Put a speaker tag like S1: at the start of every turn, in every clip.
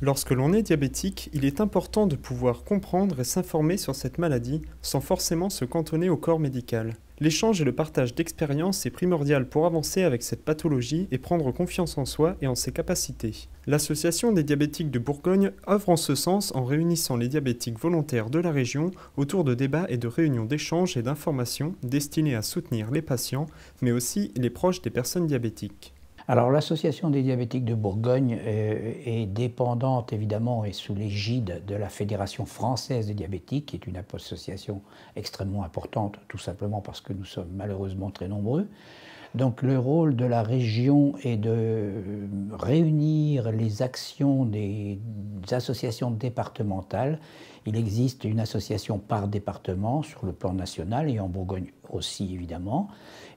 S1: Lorsque l'on est diabétique, il est important de pouvoir comprendre et s'informer sur cette maladie sans forcément se cantonner au corps médical. L'échange et le partage d'expériences est primordial pour avancer avec cette pathologie et prendre confiance en soi et en ses capacités. L'Association des diabétiques de Bourgogne œuvre en ce sens en réunissant les diabétiques volontaires de la région autour de débats et de réunions d'échanges et d'informations destinés à soutenir les patients, mais aussi les proches des personnes diabétiques.
S2: Alors l'Association des diabétiques de Bourgogne est dépendante évidemment et sous l'égide de la Fédération française des diabétiques, qui est une association extrêmement importante, tout simplement parce que nous sommes malheureusement très nombreux. Donc le rôle de la région est de réunir les actions des associations départementales. Il existe une association par département sur le plan national et en Bourgogne aussi évidemment.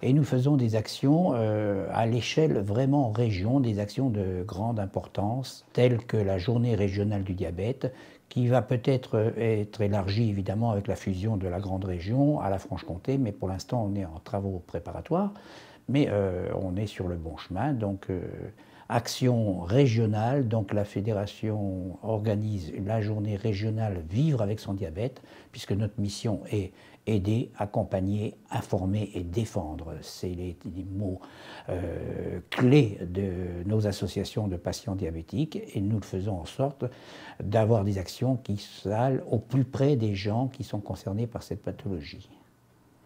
S2: Et nous faisons des actions à l'échelle vraiment en région, des actions de grande importance telles que la journée régionale du diabète, qui va peut-être être élargie évidemment avec la fusion de la grande région à la Franche-Comté, mais pour l'instant on est en travaux préparatoires. Mais on est sur le bon chemin, donc action régionale, donc la fédération organise la journée régionale Vivre avec son diabète, puisque notre mission est aider, accompagner, informer et défendre. C'est les mots clés de nos associations de patients diabétiques et nous le faisons en sorte d'avoir des actions qui sont au plus près des gens qui sont concernés par cette pathologie.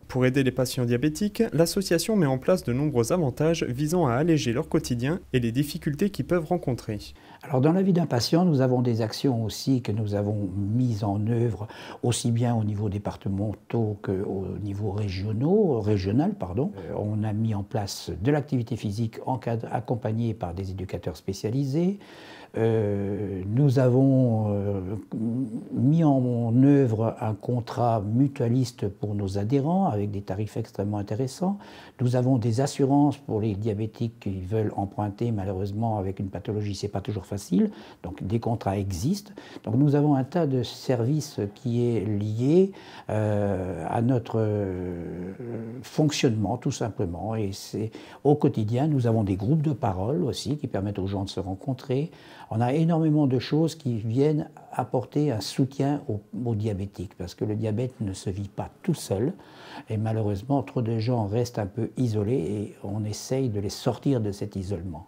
S1: Pour aider les patients diabétiques, l'association met en place de nombreux avantages visant à alléger leur quotidien et les difficultés qu'ils peuvent rencontrer.
S2: Alors dans la vie d'un patient, nous avons des actions aussi que nous avons mises en œuvre aussi bien au niveau départemental qu'au niveau régional. On a mis en place de l'activité physique accompagnée par des éducateurs spécialisés. Nous avons mis en œuvre un contrat mutualiste pour nos adhérents avec des tarifs extrêmement intéressants. Nous avons des assurances pour les diabétiques qui veulent emprunter. Malheureusement, avec une pathologie, ce n'est pas toujours facile. Donc des contrats existent. Donc nous avons un tas de services qui est lié à notre fonctionnement, tout simplement. Et c'est au quotidien, nous avons des groupes de parole aussi qui permettent aux gens de se rencontrer. On a énormément de choses qui viennent apporter un soutien aux diabétiques, parce que le diabète ne se vit pas tout seul, et malheureusement, trop de gens restent un peu isolés, et on essaye de les sortir de cet isolement,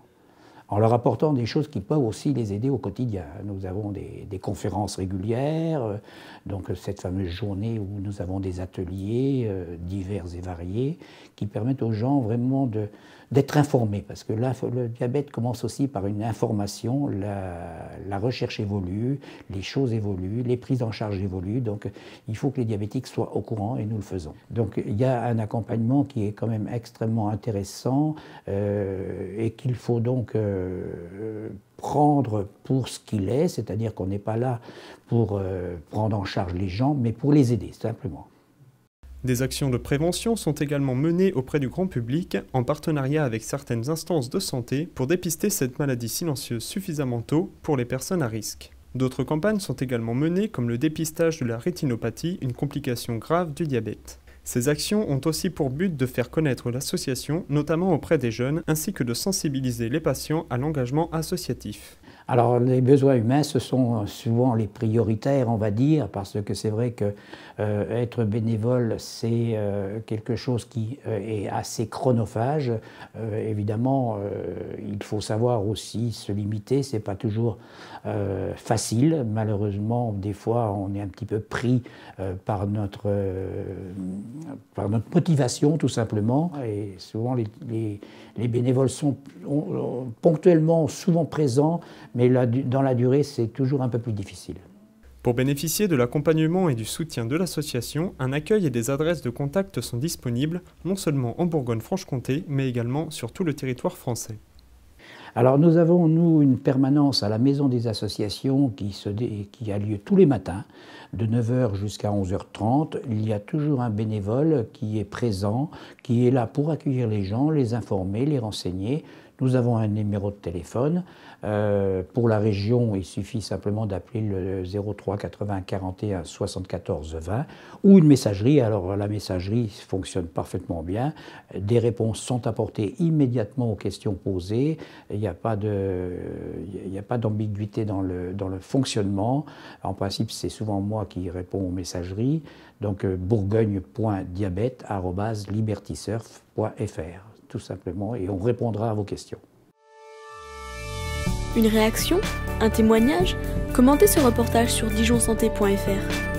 S2: en leur apportant des choses qui peuvent aussi les aider au quotidien. Nous avons des conférences régulières, donc cette fameuse journée où nous avons des ateliers divers et variés, qui permettent aux gens vraiment d'être informés, parce que là, le diabète commence aussi par une information, la recherche évolue, les choses évoluent, les prises en charge évoluent, donc il faut que les diabétiques soient au courant et nous le faisons. Donc il y a un accompagnement qui est quand même extrêmement intéressant et qu'il faut donc prendre pour ce qu'il est, c'est-à-dire qu'on n'est pas là pour prendre en charge les gens, mais pour les aider simplement.
S1: Des actions de prévention sont également menées auprès du grand public en partenariat avec certaines instances de santé pour dépister cette maladie silencieuse suffisamment tôt pour les personnes à risque. D'autres campagnes sont également menées comme le dépistage de la rétinopathie, une complication grave du diabète. Ces actions ont aussi pour but de faire connaître l'association, notamment auprès des jeunes, ainsi que de sensibiliser les patients à l'engagement associatif.
S2: Alors les besoins humains, ce sont souvent les prioritaires, on va dire, parce que c'est vrai que être bénévole, c'est quelque chose qui est assez chronophage. Évidemment, il faut savoir aussi se limiter, c'est pas toujours facile. Malheureusement, des fois, on est un petit peu pris par notre motivation, tout simplement. Et souvent, les bénévoles sont ponctuellement souvent présents, mais dans la durée, c'est toujours un peu plus difficile.
S1: Pour bénéficier de l'accompagnement et du soutien de l'association, un accueil et des adresses de contact sont disponibles, non seulement en Bourgogne-Franche-Comté, mais également sur tout le territoire français.
S2: Alors nous avons, nous, une permanence à la Maison des Associations qui a lieu tous les matins, de 9 h jusqu'à 11 h 30. Il y a toujours un bénévole qui est présent, qui est là pour accueillir les gens, les informer, les renseigner. Nous avons un numéro de téléphone. Pour la région, il suffit simplement d'appeler le 03 80 41 74 20 ou une messagerie. Alors la messagerie fonctionne parfaitement bien. Des réponses sont apportées immédiatement aux questions posées. Il n'y a pas d'ambiguïté dans le fonctionnement. En principe, c'est souvent moi qui réponds aux messageries. Donc bourgogne.diabète@libertysurf.fr tout simplement, et on répondra à vos questions.
S3: Une réaction? Un témoignage? Commentez ce reportage sur dijonsanté.fr.